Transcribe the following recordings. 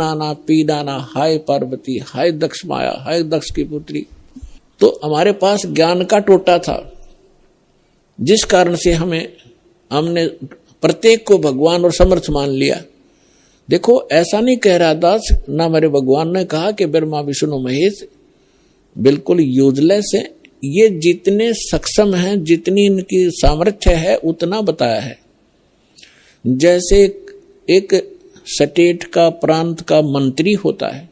आना पीडाना, हाय पार्वती, हाय दक्ष माया, हाय दक्ष की पुत्री। तो हमारे पास ज्ञान का टोटा था, जिस कारण से हमने प्रत्येक को भगवान और समर्थ मान लिया। देखो ऐसा नहीं कह रहा दास, ना मेरे भगवान ने कहा कि ब्रह्मा विष्णु महेश बिल्कुल यूजलेस है। ये जितने सक्षम हैं, जितनी इनकी सामर्थ्य है, उतना बताया है। जैसे एक स्टेट का, प्रांत का मंत्री होता है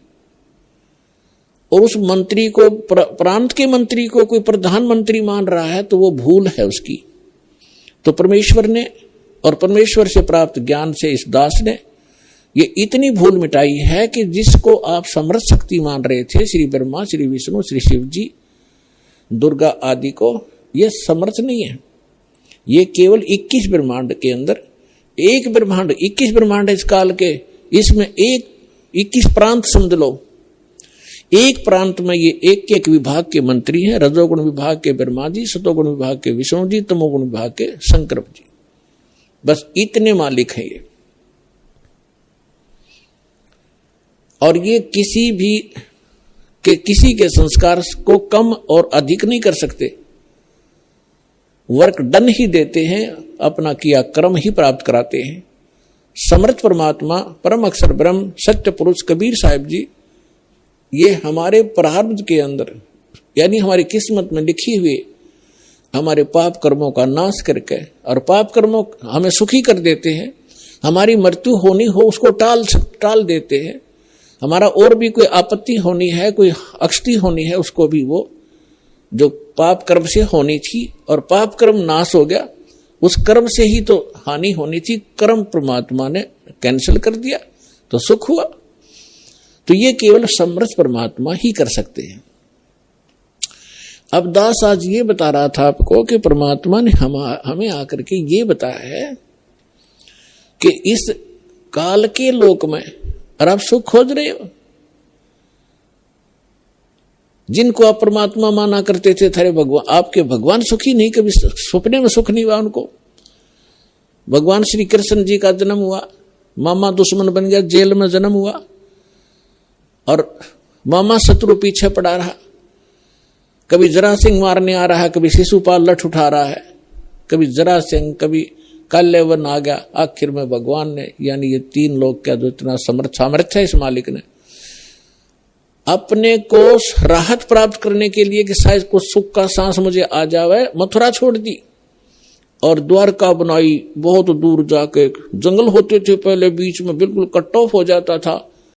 और उस मंत्री को, प्रांत के मंत्री को कोई प्रधानमंत्री मान रहा है, तो वो भूल है उसकी। तो परमेश्वर ने और परमेश्वर से प्राप्त ज्ञान से इस दास ने ये इतनी भूल मिटाई है कि जिसको आप समर्थ शक्ति मान रहे थे, श्री ब्रह्मा, श्री विष्णु, श्री शिव जी, दुर्गा आदि को, ये समर्थ नहीं है। ये केवल 21 ब्रह्मांड के अंदर एक ब्रह्मांड, 21 ब्रह्मांड इस काल के, इसमें 21 प्रांत समझ लो। एक प्रांत में ये एक एक विभाग के मंत्री हैं। रजोगुण विभाग के ब्रह्मा जी, सतोगुण विभाग के विष्णु जी, तमोगुण विभाग के शंकर जी, बस इतने मालिक हैं ये। और ये किसी के संस्कार को कम और अधिक नहीं कर सकते, वर्क डन ही देते हैं, अपना किया कर्म ही प्राप्त कराते हैं। समर्थ परमात्मा, परम अक्षर ब्रह्म, सत्य पुरुष कबीर साहिब जी, ये हमारे प्रारब्ध के अंदर, यानी हमारी किस्मत में लिखी हुई हमारे पाप कर्मों का नाश करके, और पाप कर्मों हमें सुखी कर देते हैं। हमारी मृत्यु होनी हो उसको टाल देते हैं। हमारा और भी कोई आपत्ति होनी है, कोई अक्षति होनी है, उसको भी वो जो पाप कर्म से होनी थी, और पाप कर्म नाश हो गया, उस कर्म से ही तो हानि होनी थी, कर्म परमात्मा ने कैंसिल कर दिया, तो सुख हुआ। तो ये केवल समर्थ परमात्मा ही कर सकते हैं। अब दास आज ये बता रहा था आपको कि परमात्मा ने हमें आकर के ये बताया है कि इस काल के लोक में, और आप सुख खोज रहे हो, जिनको आप परमात्मा माना करते थे, थारे भगवान, आपके भगवान सुखी नहीं, कभी सपने में सुख नहीं हुआ उनको। भगवान श्री कृष्ण जी का जन्म हुआ, मामा दुश्मन बन गया, जेल में जन्म हुआ, और मामा शत्रु पीछे पड़ा रहा। कभी जरा सिंह मारने आ रहा है, कभी शिशुपाल लठ उठा रहा है, कभी जरा सिंह, कभी काल्यवन आ गया। आखिर में भगवान ने, यानी ये तीन लोग का जो इतना सामर्थ्य है इस मालिक ने, अपने को राहत प्राप्त करने के लिए कि शायद कुछ सुख का सांस मुझे आ जावे, मथुरा छोड़ दी और द्वारका बनाई। बहुत दूर जाके, जंगल होते थे पहले, बीच में बिल्कुल कट ऑफ हो जाता था,